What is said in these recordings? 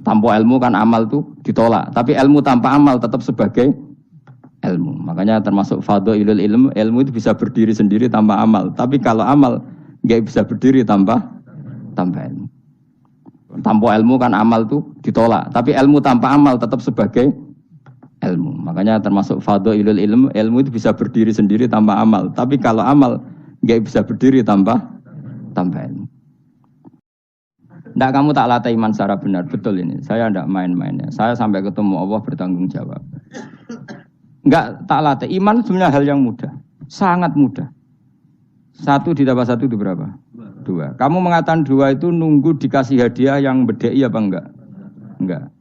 Tanpa ilmu kan amal tuh ditolak. Tapi ilmu tanpa amal tetap sebagai ilmu. Makanya termasuk fadhailul ilmu itu bisa berdiri sendiri tanpa amal. Tapi kalau amal nggak bisa berdiri tanpa ilmu. Tanpa ilmu kan amal tuh ditolak. Tapi ilmu tanpa amal tetap sebagai ilmu. Makanya termasuk fadhailul ilmu itu bisa berdiri sendiri tanpa amal. Tapi kalau amal nggak bisa berdiri tanpa ilmu. Nggak, kamu tak latih iman secara benar. Betul ini. Saya nggak main-mainnya. Saya sampai ketemu Allah bertanggung jawab. Nggak tak latih. Iman sebenarnya hal yang mudah. Sangat mudah. 1 ditambah 1 itu berapa? 2. Kamu mengatakan 2 itu nunggu dikasih hadiah yang bedai apa enggak? Enggak.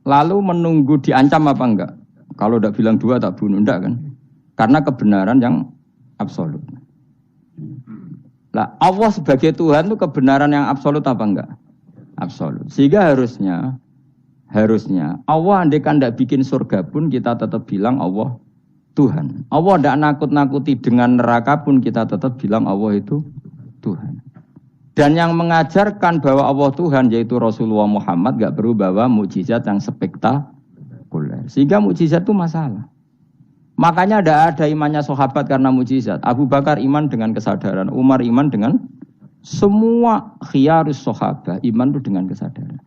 Lalu menunggu diancam apa enggak? Kalau udah bilang 2 tak bunuh. Enggak kan? Karena kebenaran yang absolut. Lah, Allah sebagai Tuhan itu kebenaran yang absolut apa enggak? Absolut. Sehingga harusnya Allah andaikan tidak bikin surga pun kita tetap bilang Allah Tuhan. Allah tidak nakut-nakuti dengan neraka pun kita tetap bilang Allah itu Tuhan. Dan yang mengajarkan bahwa Allah Tuhan yaitu Rasulullah Muhammad enggak perlu bawa mukjizat yang spektakuler. Sehingga mukjizat itu masalah. Makanya tidak ada imannya sahabat karena mukjizat. Abu Bakar iman dengan kesadaran, Umar iman dengan semua khiyarus sahabat, iman itu dengan kesadaran.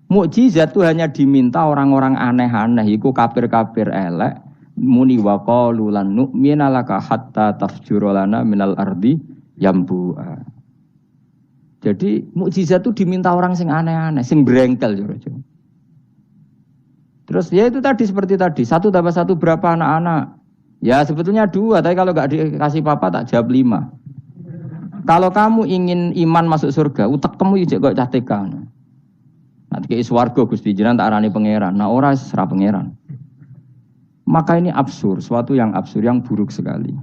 Mukjizat itu hanya diminta orang-orang aneh-aneh, iku kafir-kafir elek, muni wa qalu lan nu'mina laka hatta tafjura lana minal ardi yambu'a. Jadi mukjizat itu diminta orang sing aneh-aneh, sing brengkel jero-jero. Terus ya itu tadi seperti tadi 1 tambah 1 berapa anak-anak? Ya sebetulnya 2, tapi kalau nggak dikasih papa tak jawab 5. Kalau kamu ingin iman masuk surga, utek kamu juga kok catek. Nanti ke swarga Gusti jenengan tak arani pangeran. Nah ora serah pangeran. Maka ini absurd, suatu yang absurd, yang buruk sekali.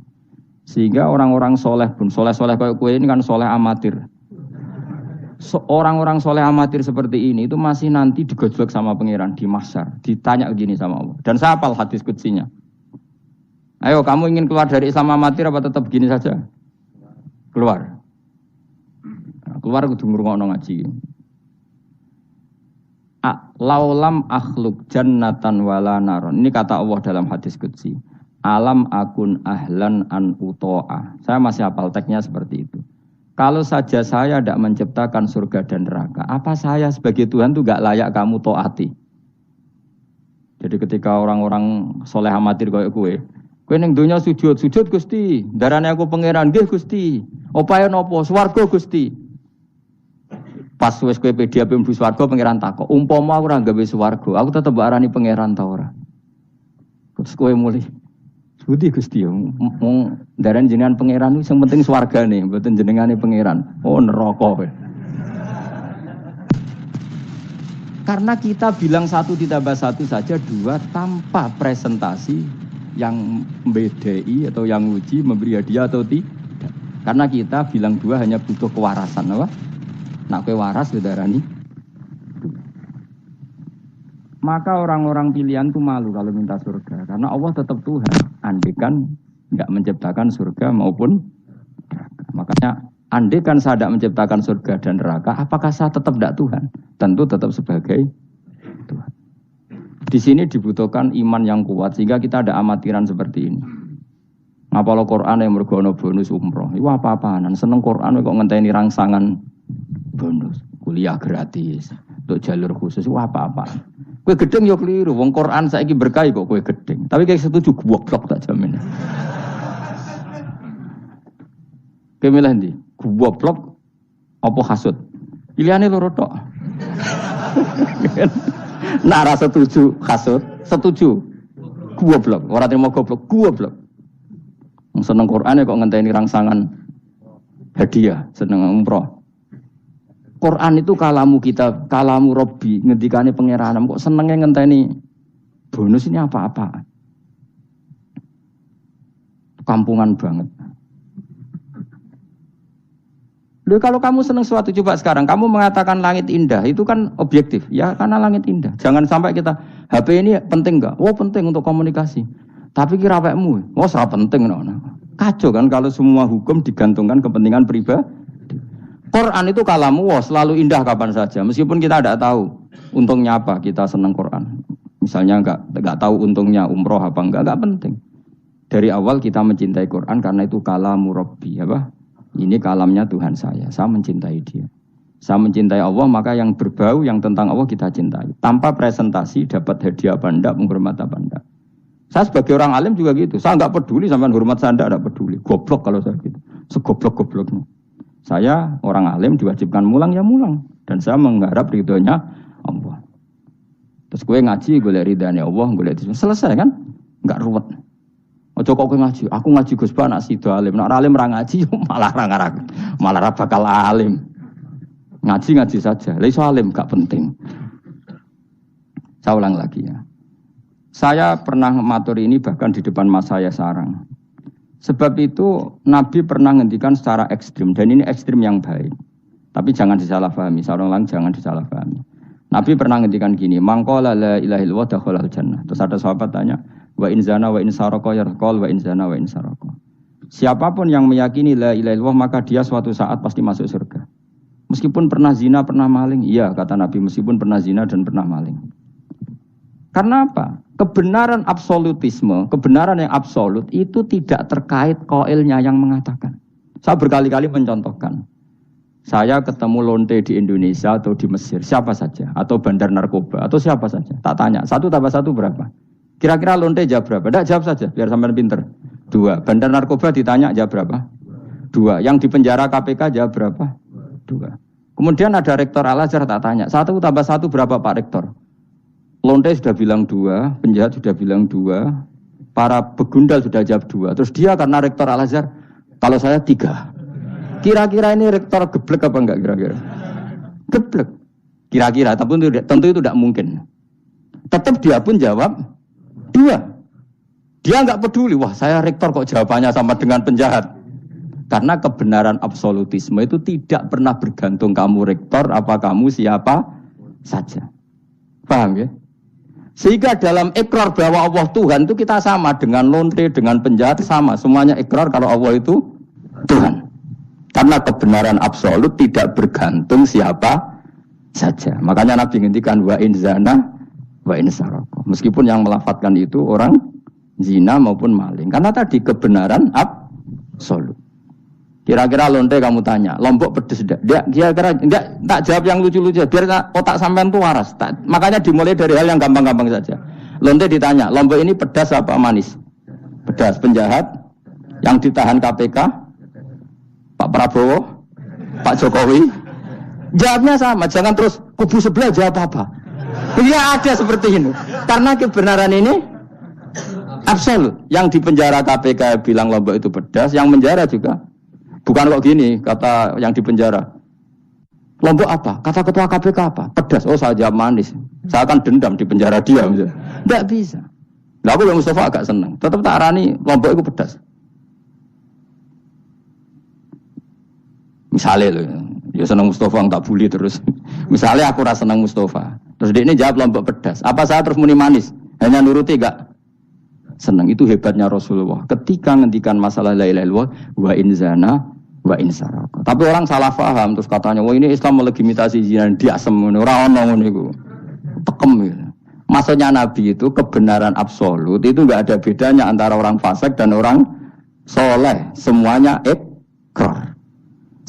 Sehingga orang-orang soleh pun soleh-soleh kayak kue ini kan soleh amatir. Orang-orang soleh amatir seperti ini itu masih nanti digojlok sama pangeran di mahsyar, ditanya begini sama Allah. Dan saya hafal hadis qudsinya. Ayo kamu ingin keluar dari Islam amatir apa tetap begini saja? Keluar. Nah, keluar kudu ngrungokno ngaji. Laulam akhluk jannatan wala naron. Ini kata Allah dalam hadis qudsi. Alam akun ahlan an uto'a. Saya masih hafal teksnya seperti itu. Kalau saja saya tidak menciptakan surga dan neraka, apa saya sebagai Tuhan itu gak layak kamu taati? Jadi ketika orang-orang soleh amatir kayak kue ning dunya sujud Gusti, darane aku pangeran nggih Gusti. Opae napa? Swarga Gusti. Pas wis kowe pedi ape mlebu swarga pangeran takok, umpama aku ora gawe swarga, aku tetep arani pangeran ta ora? Terus kowe mulih Budi Gusti yo, mung daran jenengan pangeran itu yang penting swargane, mboten jenengane pangeran. Oh neraka kowe. Karena kita bilang 1 ditambah 1 saja 2 tanpa presentasi yang membedai atau yang uji memberi hadiah atau tidak. Karena kita bilang 2 hanya butuh kewarasan, apa? Nak kowe waras darani. Maka orang-orang pilihan itu malu kalau minta surga. Karena Allah tetap Tuhan. Andekan enggak menciptakan surga maupun neraka. Makanya andekan saya tidak menciptakan surga dan neraka, apakah saya tetap tidak Tuhan? Tentu tetap sebagai Tuhan. Di sini dibutuhkan iman yang kuat sehingga kita ada amatiran seperti ini. Ngapalo Quran yang mergono bonus umroh. Itu apa-apaan. Seneng Quran kok ngenteni rangsangan bonus. Kuliah gratis. Untuk jalur khusus. Itu apa-apaan. Kue gedeng yo keliru, wong Quran saiki berkah kok kue gedeng. Tapi kayak setuju goblok tak jamin. Kowe milih ndi? Goblok apa hasud? Pilihane loro tok. Nah, ra setuju hasud, setuju goblok. Ora terima goblok. Wong seneng Quran kok ngenteni rangsangan hadiah, seneng umroh. Quran itu kalamu kita, kalamu Robbi, ngendikane pangeran. Kok senenge ngenteni bonus ini apa-apa? Kampungan banget. Loh, kalau kamu seneng sesuatu, coba sekarang kamu mengatakan langit indah, itu kan objektif, ya karena langit indah. Jangan sampai kita HP ini penting enggak? Oh penting untuk komunikasi. Tapi kira awakmu, ora penting. Kacau kan kalau semua hukum digantungkan kepentingan pribadi. Quran itu kalamu Allah, selalu indah kapan saja. Meskipun kita tidak tahu untungnya apa kita senang Quran. Misalnya enggak tahu untungnya umroh apa enggak penting. Dari awal kita mencintai Quran karena itu kalamu Rabbi, apa? Ini kalamnya Tuhan saya mencintai dia. Saya mencintai Allah, maka yang berbau, yang tentang Allah kita cintai. Tanpa presentasi, dapat hadiah apa enggak, menghormat apa enggak. Saya sebagai orang alim juga gitu. Saya enggak peduli sama hormat saya, enggak peduli. Goblok kalau saya gitu. Segoblok-gobloknya. Saya orang alim diwajibkan mulang, ya mulang. Dan saya mengharap ridhonya Allah. Terus gue ngaji, gue lihat ridhanya Allah, gue lihat itu. Selesai kan? Enggak ruwet. Ojo kok kowe ngaji, aku ngaji Gus Ba nak sida alim. Nek alim ra ngaji malah ra bakal alim. Ngaji saja. Lah iso alim gak penting. Saya ulang lagi ya. Saya pernah matur ini bahkan di depan mas saya sarang. Sebab itu Nabi pernah ngendikan secara ekstrim dan ini ekstrim yang baik. Tapi jangan disalahpahami, sarang jangan disalahpahami. Nabi pernah ngendikan gini, "Mangqala la ilaha illallah dakhalal jannah." Terus ada sahabat tanya, "Wa in zana wa in saraka yarqal wa in zana wa in saraka." Siapapun yang meyakini la ilaha illallah maka dia suatu saat pasti masuk surga. Meskipun pernah zina, pernah maling. Iya, kata Nabi, meskipun pernah zina dan pernah maling. Karena apa? Kebenaran absolutisme, kebenaran yang absolut itu tidak terkait qailnya yang mengatakan. Saya berkali-kali mencontohkan. Saya ketemu lonte di Indonesia atau di Mesir, siapa saja. Atau bandar narkoba, atau siapa saja. Tak tanya, 1 tambah 1 berapa? Kira-kira lonte jawab berapa? Tidak, jawab saja, biar sampean pinter. 2. Bandar narkoba ditanya jawab berapa? 2. Yang di penjara KPK jawab berapa? 2. Kemudian ada rektor Al-Azhar tak tanya, 1 tambah 1 berapa Pak Rektor? Lonte sudah bilang 2, penjahat sudah bilang 2, para begundal sudah jawab 2. Terus dia karena rektor Al-Azhar, kalau saya 3. Kira-kira ini rektor geblek apa enggak kira-kira? Geblek. Kira-kira, tapi tentu itu tidak mungkin. Tetap dia pun jawab 2. Dia enggak peduli, wah saya rektor kok jawabannya sama dengan penjahat. Karena kebenaran absolutisme itu tidak pernah bergantung kamu rektor, apa kamu siapa saja. Paham ya? Sehingga dalam ikrar bahwa Allah Tuhan itu kita sama dengan lonte, dengan penjahat sama. Semuanya ikrar kalau Allah itu Tuhan. Karena kebenaran absolut tidak bergantung siapa saja. Makanya Nabi ngendikan wa in zana wa in saraka. Meskipun yang melafadzkan itu orang zina maupun maling. Karena tadi kebenaran absolut. Kira-kira lonte kamu tanya, Lombok pedes enggak? Dia kira-kira enggak, tak jawab yang lucu-lucu biar otak sampean tuh waras. Makanya dimulai dari hal yang gampang-gampang saja. Lonte ditanya, Lombok ini pedas apa manis? Pedas. Penjahat yang ditahan KPK Pak Prabowo, Pak Jokowi, jawabnya sama. Jangan terus kubu sebelah jawab apa. Ya ada seperti ini. Karena kebenaran ini absolut. Yang di penjara KPK bilang Lombok itu pedas, yang penjara juga. Bukan kok gini, kata yang di penjara. Lombok apa? Kata ketua KPK apa? Pedas. Oh saya jawab manis. Saya akan dendam di penjara dia. Tidak bisa. Nah, aku yang Mustafa agak senang. Tetap tak arani Lombok itu pedas. Misalnya loh, ya senang Mustafa tak bully terus. Misalnya aku rasa senang Mustafa, terus dia ini jawab Lombok pedas. Apa saya terus muni manis? Hanya nuruti gak? Senang. Itu hebatnya Rasulullah. Ketika ngendikan masalah la ilaha illallah wa in zana wa in saraka. Tapi orang salah paham terus katanya, wah ini Islam melegitimasi zina, diasem ngono, ora ono ngono iku. Tekem gitu. Maksudnya Nabi itu kebenaran absolut itu enggak ada bedanya antara orang fasik dan orang soleh. Semuanya ikrar.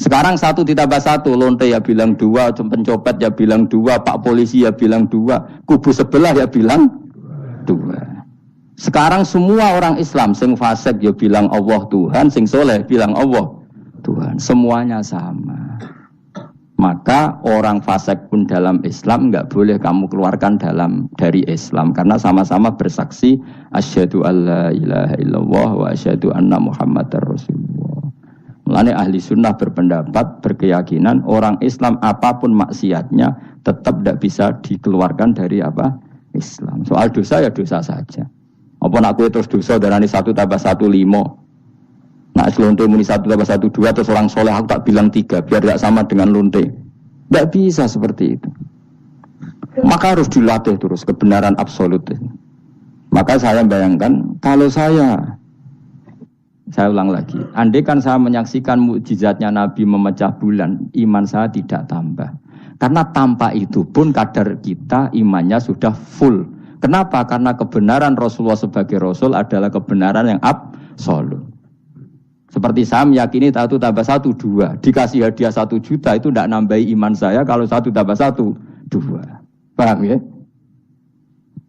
Sekarang 1 ditambah 1, lonte ya bilang 2, pencopet ya bilang 2, pak polisi ya bilang 2, kubu sebelah ya bilang 2. Sekarang semua orang Islam sing fasik ya bilang Allah Tuhan, sing soleh bilang Allah Tuhan. Semuanya sama. Maka orang fasik pun dalam Islam enggak boleh kamu keluarkan dari Islam karena sama-sama bersaksi asyhadu alla ilaha illallah wa asyhadu anna muhammadar rasulullah. Mulane ahli sunnah berpendapat, berkeyakinan orang Islam apapun maksiatnya tetap tidak bisa dikeluarkan dari apa? Islam. Soal dosa ya dosa saja. Apa nak kowe terus dosa darani 1 tambah 1 5. Nak lonte muni 1 tambah 1 2 terus orang soleh aku tak bilang 3 biar tidak sama dengan lonte. Tidak bisa seperti itu. Maka harus dilatih terus kebenaran absolut. Maka saya bayangkan kalau saya Saya ulang lagi. Andai kan saya menyaksikan mukjizatnya Nabi memecah bulan, iman saya tidak tambah. Karena tanpa itu pun kadar kita imannya sudah full. Kenapa? Karena kebenaran Rasulullah sebagai Rasul adalah kebenaran yang absolut. Seperti saya meyakini 1 tambah 1, 2. Dikasih hadiah 1 juta itu tidak nambahi iman saya kalau 1 tambah 1, 2. Paham ya?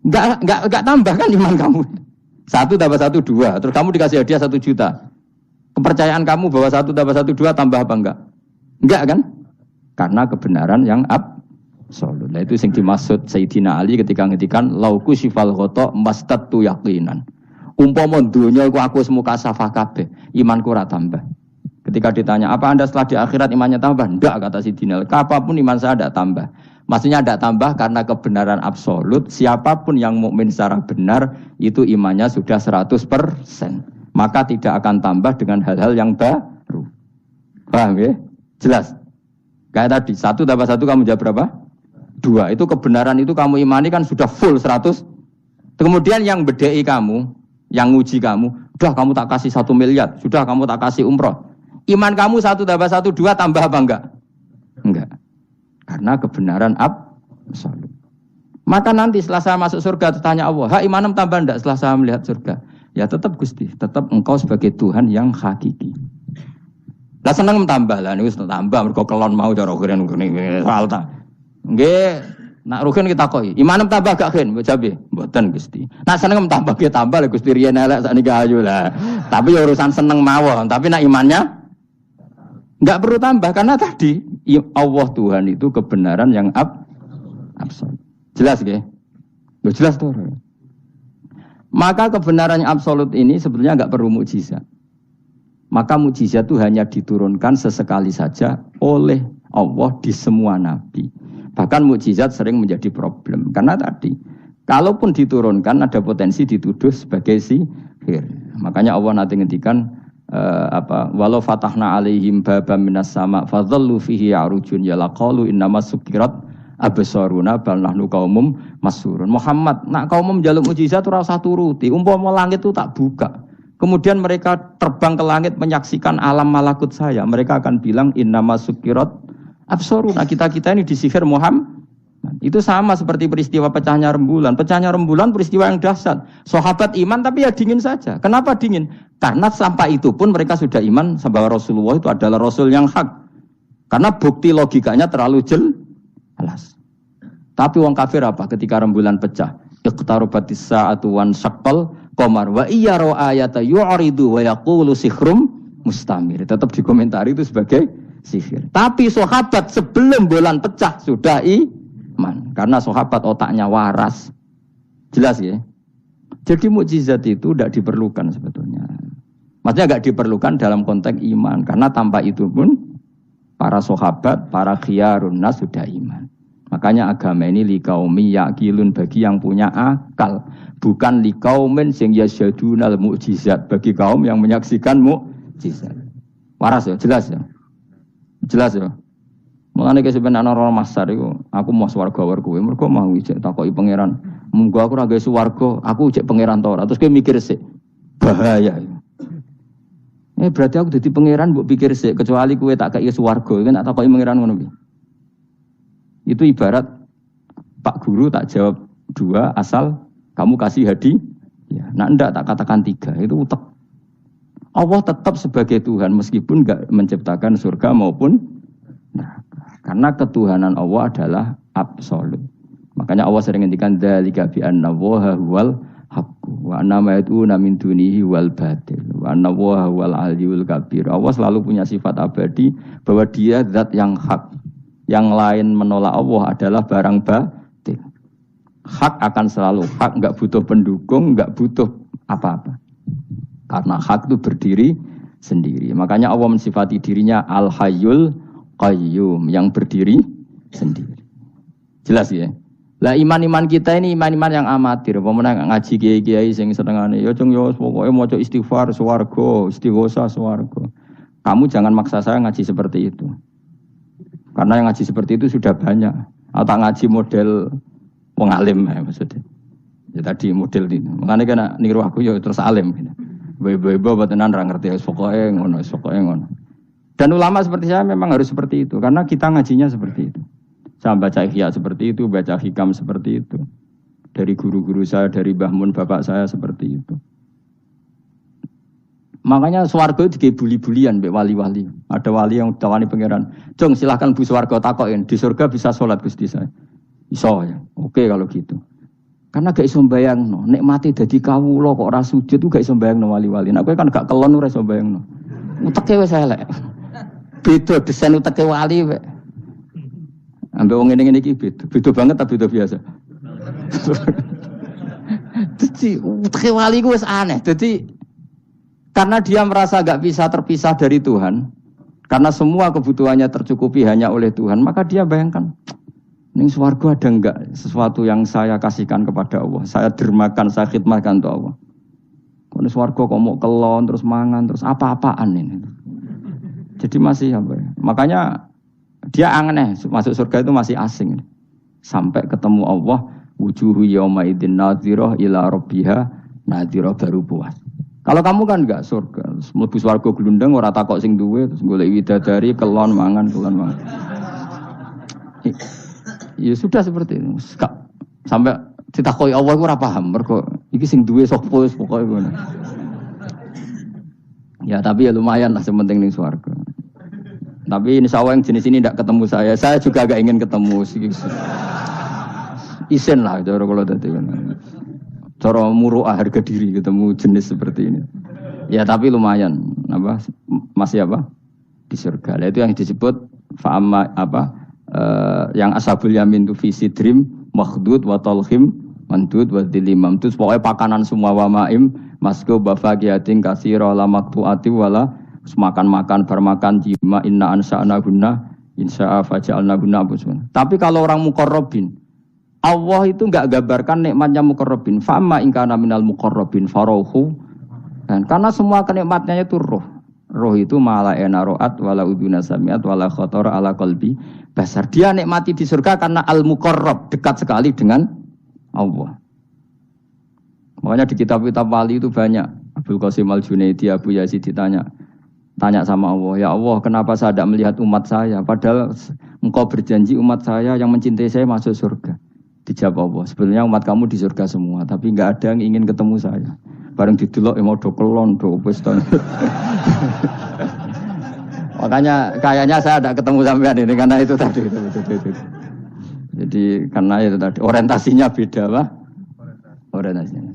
Enggak tambah kan iman kamu. 1 tambah 1, 2. Terus kamu dikasih hadiah 1 juta. Kepercayaan kamu bahwa 1 tambah 1, 2 tambah apa enggak? Enggak kan? Karena kebenaran yang absolut. Nah itu yang dimaksud Sayyidina Ali ketika ngetikan lauku sifal khoto mastatu yaqinan. Umpama dunya iku aku semuka safah kabeh, imanku ora tambah. Ketika ditanya, apa Anda setelah di akhirat imannya tambah? Enggak, kata Sayyidina Ali. Apapun iman saya tidak tambah. Maksudnya tidak tambah karena kebenaran absolut. Siapapun yang mukmin secara benar itu imannya sudah 100%. Maka tidak akan tambah dengan hal-hal yang baru. Paham ya? Jelas. Kayak tadi 1 tambah 1 kamu jawab berapa? 2. Itu kebenaran itu kamu imani kan sudah full 100. Kemudian yang bedai kamu, yang nguji kamu, sudah kamu tak kasih 1 miliar, sudah kamu tak kasih umroh. Iman kamu 1 tambah 1, 2 tambah apa enggak? Enggak. Karena kebenaran absolut. Maka nanti setelah saya masuk surga tanya Allah, "Ha imanem tambah enggak setelah saya melihat surga?" Ya tetap Gusti, tetap engkau sebagai Tuhan yang hakiki. Lah seneng tambah lah niku tambah mergo kelon mau cara keren ngene soal ta. Nggih, nak rugen kita koi. Imanem tambah gak gen, mbok jabe. Mboten Gusti. Nak seneng tambah ge tambah lah Gusti riyen elek sakniki ayu lah. Tapi ya urusan seneng mawon, tapi nak imannya enggak perlu tambah karena tadi Allah Tuhan itu kebenaran yang absolut. Jelas nggih? Loh jelas tuh. Maka kebenaran yang absolut ini sebetulnya enggak perlu mukjizat. Maka mukjizat itu hanya diturunkan sesekali saja oleh Allah di semua nabi. Bahkan mukjizat sering menjadi problem karena tadi kalaupun diturunkan ada potensi dituduh sebagai sihir. Makanya Allah nanti ngendikan walau fatahna alaihim babam minas sama fadhallu fihi ya'rujun ya laqalu innamas sukirat absaruna bal nahnu qaumum masurun. Muhammad nak kaum njaluk mukjizat ora usah turuti, umpama langit itu tak buka. Kemudian mereka terbang ke langit menyaksikan alam malakut saya. Mereka akan bilang innamas sukirat absaruna. Kita ini disihir Muhammad. Itu sama seperti peristiwa pecahnya rembulan. Pecahnya rembulan peristiwa yang dahsyat. Sahabat iman tapi ya dingin saja. Kenapa dingin? Karena sampai itu pun mereka sudah iman bahwa Rasulullah itu adalah Rasul yang hak. Karena bukti logikanya terlalu jelas. Tapi wong kafir apa ketika rembulan pecah? Iqtarobatis sa'atu wan syaqqal qamar wa iyyaru ayata yu'ridu wa yaqulu sikhrum mustamir. Tetap dikomentari itu sebagai sihir. Tapi sahabat sebelum bulan pecah sudah iman. Karena sahabat otaknya waras. Jelas ya? Jadi mukjizat itu tidak diperlukan sebetulnya. Maksudnya tidak diperlukan dalam konteks iman. Karena tanpa itu pun para sahabat, para khiyarun nas sudah iman. Makanya agama ini liqaumi yaqilun bagi yang punya akal. Bukan liqaumin sing yasyadunal mukjizat bagi kaum yang menyaksikan mukjizat. Waras ya? Jelas ya? Jelas ya? Mulane ke sebenarnya orang masar itu, aku mau swarga war kowe, mergo mau ijek takoki pangeran. Munggo aku ora gawe swarga, aku ijek pangeran ta ora. Terus kowe mikir sik. Bahaya. Berarti aku dadi pangeran mbok pikir sik, kecuali kowe tak kei swarga, kan tak takoki pangeran ngono piye. Itu ibarat Pak Guru tak jawab 2 asal kamu kasih hadiah. Ya, nah enggak tak katakan 3, itu utek. Allah tetap sebagai Tuhan meskipun enggak menciptakan surga maupun neraka. Karena ketuhanan Allah adalah absolut. Makanya Allah sering ngendikan dzalika bi anna Allaha huwal haqqu wa anna ma yad'una min dunihi wal batil wa anna Allaha huwal aliyyul kabir. Allah selalu punya sifat abadi bahwa Dia zat yang hak. Yang lain menolak Allah adalah barang batil. Hak akan selalu hak, enggak butuh pendukung, enggak butuh apa-apa. Karena hak itu berdiri sendiri. Makanya Allah mensifati dirinya Al-Hayyul Qayyum, yang berdiri sendiri. Jelas ya? Lah iman-iman kita ini iman-iman yang amatir. Pemenang ngaji kiai-kiai sing senengane ya cung yo pokoke maca istighfar swarga, istighosa swarga. Kamu jangan maksa saya ngaji seperti itu. Karena yang ngaji seperti itu sudah banyak. Atau ngaji model wong alim maksudnya. Ya tadi model ini. Makanya kena niru aku ya terus alim gitu. Bebo tenan ra ngerti pokoke ngono. Dan ulama seperti saya memang harus seperti itu karena kita ngajinya seperti itu. Saya baca ihya seperti itu, baca hikam seperti itu. Dari guru-guru saya, dari Mbah Mun bapak saya seperti itu. Makanya swarga itu dibuli-bulian mbek wali-wali. Ada wali yang tawani pangeran, "Jong, silahkan Bu swarga takokin, di surga bisa sholat Gusti saya." Iso ya. Oke kalau gitu. Karena gak iso mbayangno, nek mati dadi kawula kok ora sujud gak iso mbayangno wali-wali. Nek kowe kan gak kelon ora iso mbayangno. Uteke wis elek. Beda desain uteke wali wek. Ambek wong ngene-ngene iki beda banget ta beda biasa. Jadi uteke wali ku wis aneh. Jadi karena dia merasa gak bisa terpisah dari Tuhan, karena semua kebutuhannya tercukupi hanya oleh Tuhan, maka dia bayangkan, ning swarga ada enggak sesuatu yang saya kasihkan kepada Allah, saya dermakan, saya khidmatkan untuk Allah. Kalau swarga kok mau kelon, terus mangan, terus apa-apaan ini. Jadi masih apa ya? Makanya dia aneh, masuk surga itu masih asing. Sampai ketemu Allah, wujuhu yauma idzin nadhirah ila rabbiha nadhirah baru puas. Kalau kamu kan enggak surga, mlebu swarga glundeng ora takok sing duwe, terus golek widadari kelon mangan. Ya sudah seperti itu. Sampai ditakoki Allah iku ora paham, mergo iki sing duwe sapa wis pokoke ngono. Ya tapi ya lumayan lah sementing ning swarga. Tapi insyaallah yang jenis ini tidak ketemu saya juga agak ingin ketemu. Isen lah cara kalau tadi kan. Cara muru'ah harga diri ketemu jenis seperti ini. Ya tapi lumayan apa masih apa di surga. Itu yang disebut fa'ama apa yang ashabul yamin tu fi sidrim makhdud wa talhim mandud wa dilimam. Itu pokoknya pakanan semua wa ma'im masku bafaqiyatin katsira la maqtu'ati wala makan bar makan jima inna ansa'na gunna insya'a faja'alna gunna. Tapi kalau orang muqarrabin Allah itu enggak gambarkan nikmatnya muqarrabin. Fa'amma in kana minal muqarrabin farauhu. Dan karena semua kenikmatnya itu roh. Roh itu mala enaroat wala uduna samiat wala khatara ala qalbi basar. Dia nikmati di surga karena al-muqarrab, dekat sekali dengan Allah. Makanya di kitab-kitab wali itu banyak. Abdul Qasim Al-Junaidi, Abu Yazid tanya sama Allah, "Ya Allah, kenapa saya tidak melihat umat saya? Padahal Engkau berjanji umat saya yang mencintai saya masuk surga." Dijawab Allah, "Sebenarnya umat kamu di surga semua, tapi enggak ada yang ingin ketemu saya." Bareng didelok mau do kelon do wis to. Makanya kayaknya saya tidak ketemu sampean ini karena itu tadi itu. Jadi karena itu tadi orientasinya beda, Pak. Orientasinya.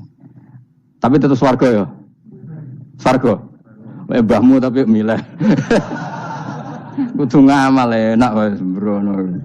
Tapi tetap swarga ya. Swarga. Mbahmu tapi milih. Kudu ngamal enak wis mbrono.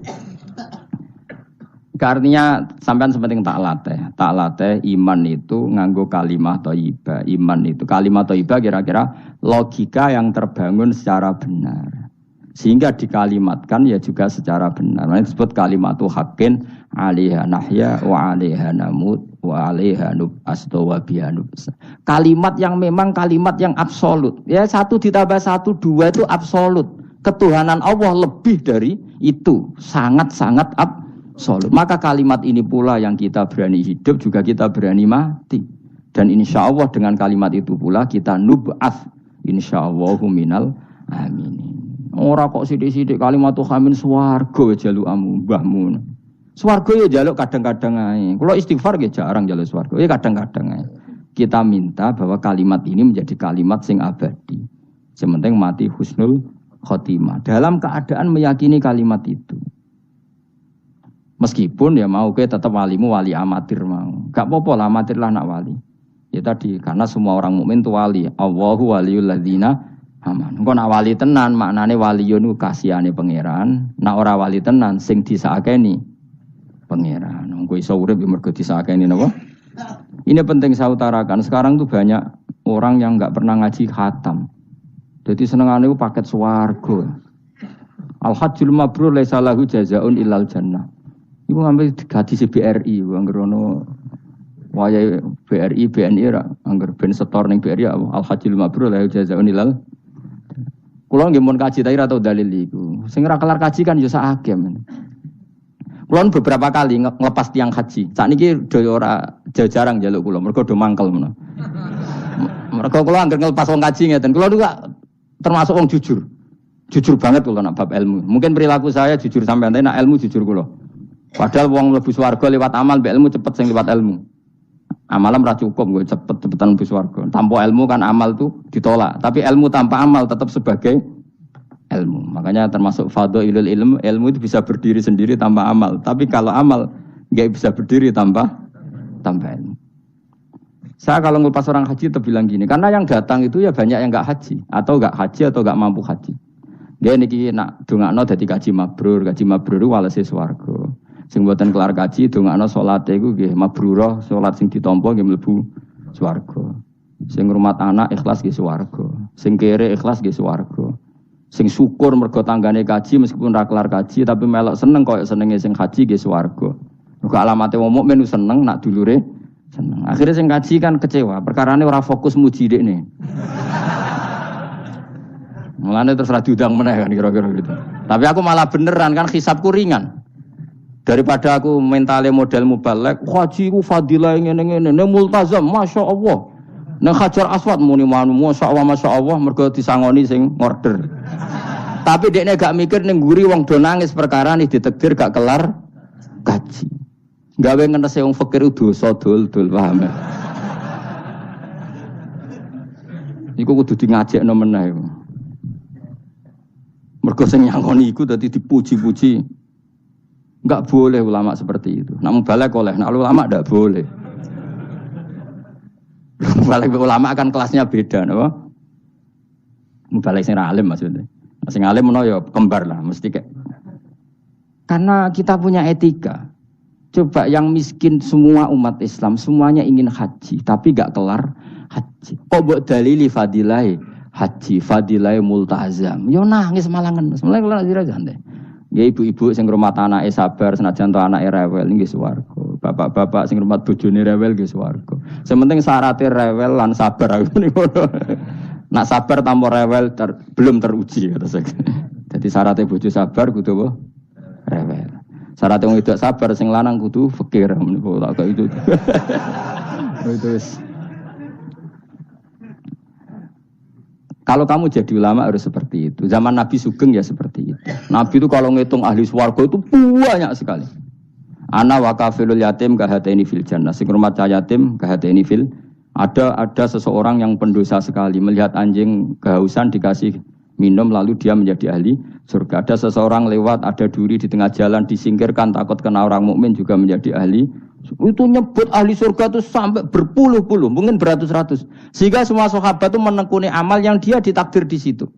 Artinya sampean sepenting tak latih iman itu nganggo kalimat thayyibah. Iman itu kalimat thayyibah kira-kira logika yang terbangun secara benar. Sehingga dikalimatkan ya juga secara benar. Nah, disebut kalimatu haqqin 'alaiha nahya wa 'alaiha namut wa 'alaiha nub'astu wa biha nub'as. Kalimat yang memang kalimat yang absolut. Ya 1 ditambah 1 2 itu absolut. Ketuhanan Allah lebih dari itu, sangat-sangat absolut. Maka kalimat ini pula yang kita berani hidup juga kita berani mati. Dan insya Allah dengan kalimat itu pula kita nub'ats insyaallahu minal aminin. Ora kok sithik-sithik kalimat hamin swarga jalukamu mbahmu. Swarga ya jaluk kadang-kadang ae. Kula istighfar nggih jarang jaluk swarga. Ya kadang-kadang ae. Kita minta bahwa kalimat ini menjadi kalimat sing abadi. Sementing mati husnul khotimah. Dalam keadaan meyakini kalimat itu. Meskipun ya mau ke tetap walimu wali amatir mau. Gak apa-apa lah amatir lah nak wali. Ya tadi karena semua orang mukmin itu wali. Allahu waliyul ladzina aman. Engko nak wali tenan maknane waliyun ku kasihane pangeran. Nak ora wali tenan sing disakeni pangeran. Engko iso urip mergo disakeni napa? Ini penting saya utarakan. Sekarang tuh banyak orang yang enggak pernah ngaji khatam. Jadi senengane ku paket swarga. Al-hajjul mabrur laisa lahu jazaa'un illal jannah. Iku ngambil gaji BRI, anggerono wayai BRI, BNI ra, angger ben setor ning BRI al-hajjul mabrur la jazaa'un ilal. Kula nggih mun kaji ta ora tau dalil iku. Sing ora kelar kaji kan yo sak agem. Kula beberapa kali ngelepas tiang haji. Sakniki do ora jarang njaluk kula, mergo do mangkel ngono. Mergo kula anggere nglepas wong kaji ngeten. Kula niku termasuk wong jujur. Jujur banget kula nak bab ilmu. Mungkin perilaku saya jujur sampean, tapi nak ilmu jujur kula. Padahal wong mlebu swarga lewat amal, mbek ilmu cepet sing lewat ilmu. Amalan ora cukup nggo cepet-cepetan mlebu swarga. Tanpa ilmu kan amal tuh ditolak, tapi ilmu tanpa amal tetap sebagai ilmu. Makanya termasuk fadhailul ilmu itu bisa berdiri sendiri tanpa amal. Tapi kalau amal enggak bisa berdiri tanpa ilmu. Saya kalau ngelepas orang haji itu bilang gini, karena yang datang itu ya banyak yang enggak haji atau enggak mampu haji. Dia niki nak dongakno dadi kaji mabrur walese swarga. Sing mboten kelar kaji dongakno salate iku nggih mabrurah, salat sing ditampa nggih mlebu swarga. Sing ngrumat anak ikhlas nggih swarga. Sing kere ikhlas nggih swarga. Sing syukur mergo tanggane kaji meskipun ra kelar kaji tapi melok seneng koyo senenge sing haji nggih swarga. Mergo alamate wong mukmin seneng nak dulure seneng. Akhirnya sing kaji kan kecewa, perkarane ora fokus muji dekne. Mulane terus ra diundang meneh kan kira-kira gitu. Tapi aku malah beneran kan hisabku ringan. Daripada aku mentale model mubalek, haji ku fadilah ngene-ngene, ne multazam, masyaallah. Nang Hajar Aswad muni manu, masyaallah mergo disangoni sing order. Tapi dekne gak mikir ning nguri wong do nangis perkara nih ditakdir gak kelar kaji. Gawe ngenese wong fakir dosa dul-dul paham. Iku kudu di ngajekno meneh. Mergo sing nyangoni iku dadi dipuji-puji. Enggak boleh ulama seperti itu. Namun balik oleh, nah ulama enggak boleh. Balik ulama kan kelasnya beda, napa? Balik sing alim maksudnya. Sing alim menawa ya kembar lah, mesti kayak. Karena kita punya etika. Coba yang miskin semua umat Islam semuanya ingin haji, tapi enggak kelar haji. Kok mbok dalili fadilai haji, fadilai multazam. Yo nangis malangan, mulai kelar santai. Ya ibu-ibu sing ngrumat anake sabar senajan to anake rewel nggih swarga. Bapak-bapak sing ngrumat bojone rewel nggih swarga. Sementing syaratnya rewel lan sabar aku niku. Nak sabar tanpa rewel belum teruji kata saya. Jadi syaratnya bojo sabar kudu apa? Rewel. Syaratnya wong wedok sabar sing lanang kudu fakir niku tak itu. Itu. Kalau kamu jadi ulama harus seperti itu. Zaman Nabi Sugeng ya seperti itu. Nabi itu kalau ngitung ahli swarga itu banyak sekali. Ana wa kafilul yatim kahataini fil jannah. Sing rumah yatim kahataini fil. Ada seseorang yang pendosa sekali melihat anjing kehausan dikasih minum lalu dia menjadi ahli surga. Ada seseorang lewat ada duri di tengah jalan disingkirkan takut kena orang mukmin juga menjadi ahli. Itu nyebut ahli surga itu sampai berpuluh-puluh, mungkin beratus-ratus. Sehingga semua sahabat itu menekuni amal yang dia ditakdir di situ.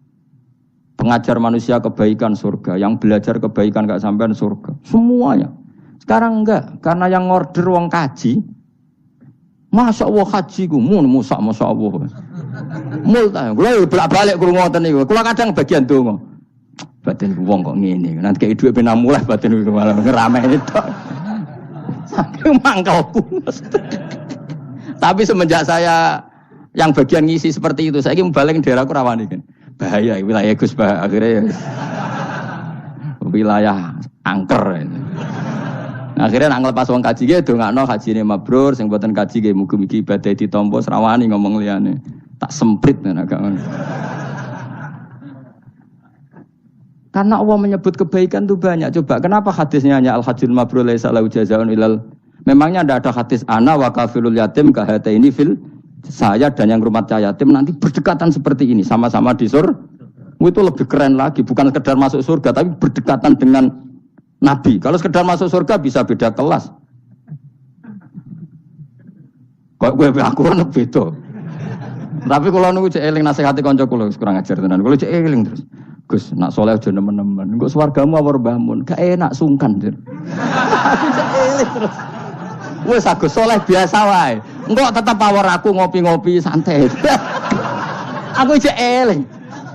Pengajar manusia kebaikan surga, yang belajar kebaikan gak sampean surga. Semuanya. Sekarang enggak, karena yang order wong kaji. Masya Allah haji ku, masya Allah. Multa, kalau bolak-balik kurang ngoten niku. Kalau kadang bagian donga. Batin wong kok ngene. Nanti kayak duit pena mulai batin ku malah ngerame itu. Saking mangkalku. Tapi semenjak saya yang bagian ngisi seperti itu, saya ingin balik daerahku rawani kan. Bahaya wilayah Gus Bah akhirnya ya. Wilayah angker ini. Akhirnya nak ngelepas wong kaji ge dongakno hajine mabrur sing mboten kaji ge mugi-mugi ibadah ditampa srawani ngomong liyane. Tak semprit nek gak ngono. Karena Allah menyebut kebaikan itu banyak. Coba kenapa hadisnya hanya al-hajjul mabrur laisa lahu jazaa'un ilal. Memangnya tidak ada hadis ana wa kafilul yatim kahataini fil. Saya dan yang rumah yatim nanti berdekatan seperti ini sama-sama di surga. Itu lebih keren lagi, bukan sekedar masuk surga tapi berdekatan dengan Nabi. Kalau sekedar masuk surga bisa beda kelas. Kok gue aku kan beda. Tapi kalau nunggu cek eling nasihati kanca kula kurang ajar tenan. Kalau cek eling terus Gus, nak soleh aja nemen-nemen. Engko swargamu apa mbahmu? Gak enak sungkan, Dir. Aku cek eling terus. Wes Agus soleh biasa wae. Engko tetep power aku ngopi-ngopi santai. Aku cek eling.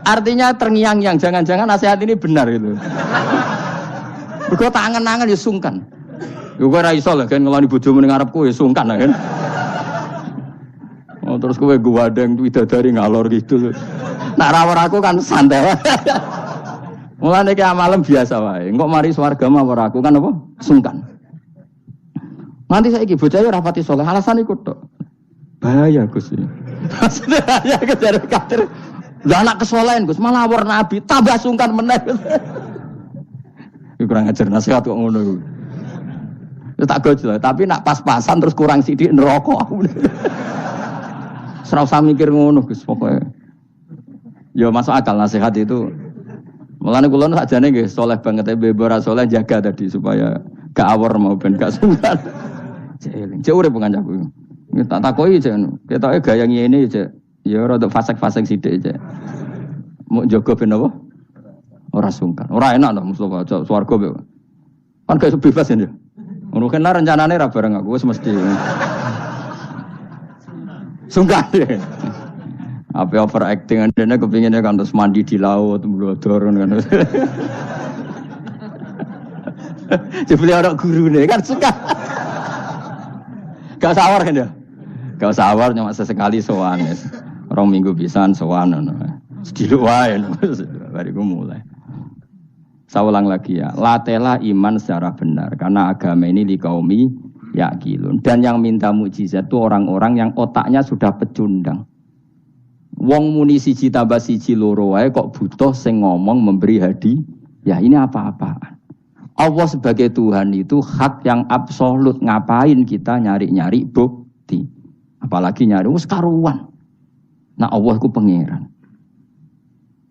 Artinya terngiang-ngiang, jangan-jangan nasihat ini benar itu. Mergo tak angen-angen ya sungkan. Yo kowe ra iso lho kan ngeloni bojomu ning ngarepku ya sungkan kan. Oh terus kowe guwadeng widadari ngalor gitu. Nak rawor aku kan santai. Mulane iki amalem biasa wae. Engko mari swarga mawar aku kan apa? Sungkan. Nanti saiki bocah ora pati saleh, alasan iku tok. Bahaya Gus. Maksudnya ya kejar kader. Lah anak kesolehan Gus, malah war nabi, tambah sungkan meneh. Kurang ajar nasihat kok ngono. Ya tak gojol, tapi nak pas-pasan terus kurang sithik neraka aku. Ora usah mikir ngono Gus pokoke. Ya masuk akal nasihat itu. Mulane kula sakjane nggih saleh banget bebo ora saleh jaga tadi supaya gak awor mau ben gak sungkan. Jeling, cek urip kancaku. Tak takoki cek, ketoke gaya ngene cek. Ya rada fasek-fasek sithik cek. Mau jaga ben apa? Ora sungkan. Ora enak to Mustofa cok swarga be. Kan gak bebas ya. Ngono kan rencanane ra bareng aku wis mesti. Sungkan. Apa overacting andene kepinginnya kan terus mandi di laut, blodor kan. Jebule ana gurune kan suka. Gak sawar kan ya? Gak sawar cuma sesekali sowan wis. Rong minggu pisan sowan ngono. Sediluk wae bariku mulai. Saya ulang lagi ya, latela iman secara benar karena agama ini liqaumi yaqilun. Dan yang minta mukjizat itu orang-orang yang otaknya sudah pecundang. Wong muni siji tambah siji loro wae kok butuh sing ngomong memberi hadiah. Ya ini apa-apaan. Allah sebagai Tuhan itu hak yang absolut. Ngapain kita nyari-nyari bukti? Apalagi nyari wis karuan. Nah Allah ku pangeran.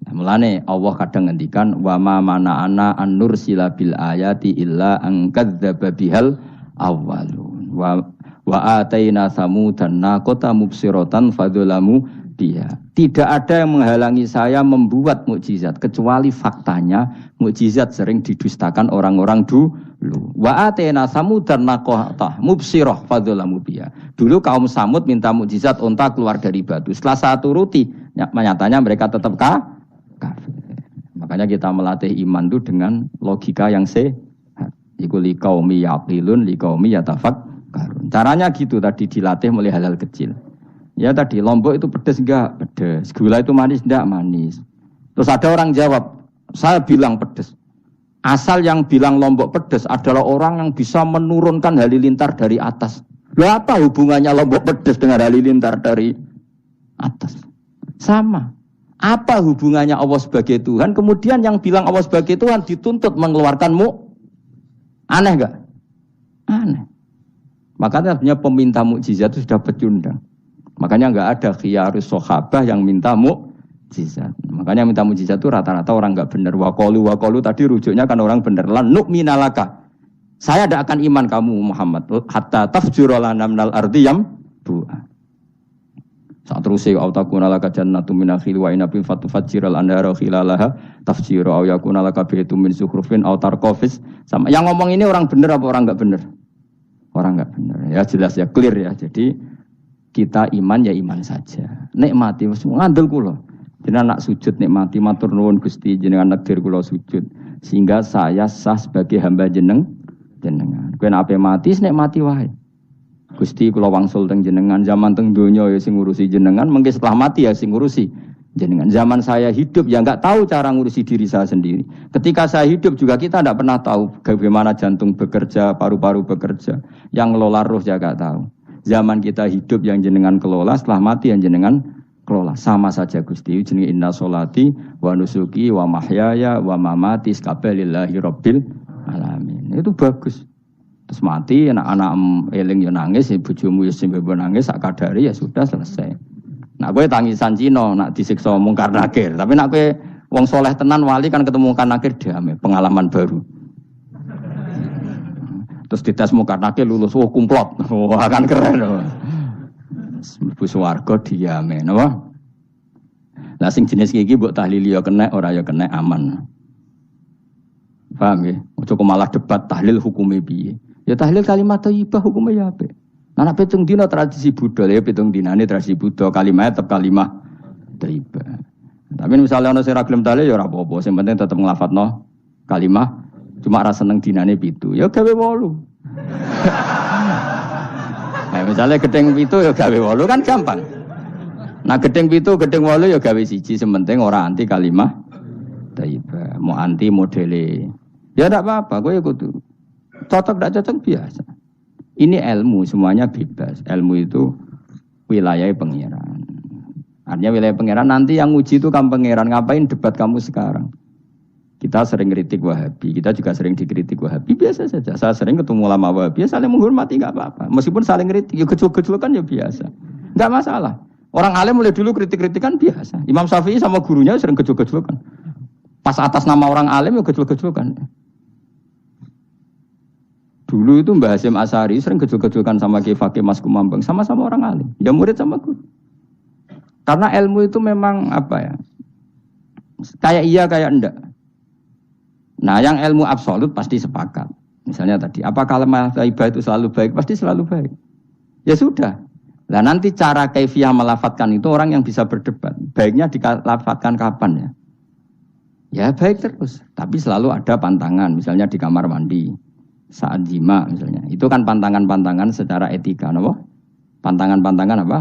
Nah, mulane Allah kadang ngendikan wa ma mana'ana an nursila bil ayati illa an kadzdzaba bihal awwalun wa ataina samudan naqata mubsiratan fadzalamu dia. Tidak ada yang menghalangi saya membuat mukjizat kecuali faktanya mukjizat sering didustakan orang-orang dulu. Wa atena samudan naqata mubsirah fadzalamu dia. Dulu kaum Samud minta mukjizat unta keluar dari batu. Setelah saya turuti, nyatanya mereka tetap kafir. Makanya kita melatih iman itu dengan logika yang sehat. Iku liqaumi yaqilun liqaumi yatafakkarun. Caranya gitu tadi dilatih mulai hal-hal kecil. Ya tadi Lombok itu pedes enggak? Pedes. Gula itu manis enggak? Manis. Terus ada orang jawab, saya bilang pedes. Asal yang bilang Lombok pedes adalah orang yang bisa menurunkan halilintar dari atas. Lah apa hubungannya Lombok pedes dengan halilintar dari atas? Sama. Apa hubungannya Allah sebagai Tuhan? Kemudian yang bilang Allah sebagai Tuhan dituntut mengeluarkanmu. Aneh enggak? Aneh. Makanya artinya peminta mukjizat itu sudah pecundang. Makanya enggak ada khiyarus sahabah yang minta mukjizat. Makanya minta mukjizat itu rata-rata orang enggak benar. Waqalu tadi rujuknya kan orang benar. Lan nu'mina laka. Saya tidak akan iman kamu Muhammad hatta tafjura lana minal ardi yambu'a. Saat terus ya autakuna laka jannatu min akhil wa inabin fatufajjiral anhara khilalaha tafjira au yakuna laka baitum min zukhrufin aw tarqafis. Sama yang ngomong ini orang benar apa orang enggak benar? Orang enggak benar. Ya jelas ya clear ya. Jadi kita iman ya iman saja. Nikmati wis ngandel kula. Jenengan nak sujud nikmati matur nuwun Gusti jenengan nekdir kula sujud sehingga saya sah sebagai hamba jenengan. Kowe nek ape mati nikmati wae. Gusti kula wangsul teng jenengan zaman teng donya ya sing ngurusi jenengan, mengke setelah mati ya sing ngurusi jenengan. Zaman saya hidup ya enggak tahu cara ngurusi diri saya sendiri. Ketika saya hidup juga kita tidak pernah tahu bagaimana jantung bekerja, paru-paru bekerja, yang ngelola roh ya enggak tahu. Zaman kita hidup yang jenengan kelola, setelah mati yang jenengan kelola. Sama saja Gusti, jenenge inna sholati wa nusuki wa mahyaya wa mamati lillahi rabbil alamin. Itu bagus. Terus mati, anak-anak eling ya nangis, bojomu ya sing nangis, sak kadari ya sudah selesai. Nak kowe tangisan Cina, nak disiksa mungkar nakir. Tapi nak kowe wong soleh tenan wali kan ketemu mungkar nakir damai, pengalaman baru. Terus dites mungkar nakir lulus, kumplot. Wah kan keren. Mlebu swarga diame, napa? Lah sing jenis iki mbok tahlili ya kena, ora ya kena aman. Paham nggih? Ojo malah debat tahlil hukume piye. Ya tahlil kalimat thayyibah hukumnya ya apik. Nah pitung dina tradisi Buddha ya pitung dinane tradisi Buddha kalimat tetap kalimat thayyibah. Tapi misalnya ana sing ra gelem tahlil ya ora apa-apa, sing penting tetep nglafatno kalimat cuma ra seneng dinane 7. Ya gawe 8. Nah, misalnya gedeng 7 ya gawe 8 kan gampang. Nah gedeng 7 gedeng 8 ya gawe 1, sing penting ora anti kalimat thayyibah, mau anti modele. Ya ndak apa-apa, kowe kudu cocok tidak cocok biasa. Ini ilmu semuanya bebas. Ilmu itu wilayah pangeran. Artinya wilayah pangeran nanti yang uji itu kamu pangeran. Ngapain debat kamu sekarang? Kita sering kritik Wahabi, kita juga sering dikritik Wahabi, biasa saja. Saya sering ketemu ulama Wahabi, saling menghormati nggak apa-apa. Meskipun saling kritik, ya gejol-gejolkan ya biasa, nggak masalah. Orang alim mulai dulu kritik-kritikan biasa. Imam Syafi'i sama gurunya sering gejol-gejolkan. Pas atas nama orang alim ya gejol-gejolkan. Dulu itu Mbah Hasyim Asy'ari sering gejol-gejolkan sama Ki Fakih Mas Kumambang, sama-sama orang alim, ya murid sama guru. Karena ilmu itu memang apa ya? Kayak iya kayak enggak. Nah, yang ilmu absolut pasti sepakat. Misalnya tadi, apa kalimat thayyibah itu selalu baik? Pasti selalu baik. Ya sudah. Nah, nanti cara kaifiyah melafatkan itu orang yang bisa berdebat. Baiknya dilafatkan kapan ya? Ya baik terus. Tapi selalu ada pantangan. Misalnya di kamar mandi. Saat jima misalnya. Itu kan pantangan-pantangan secara etika. Pantangan-pantangan apa?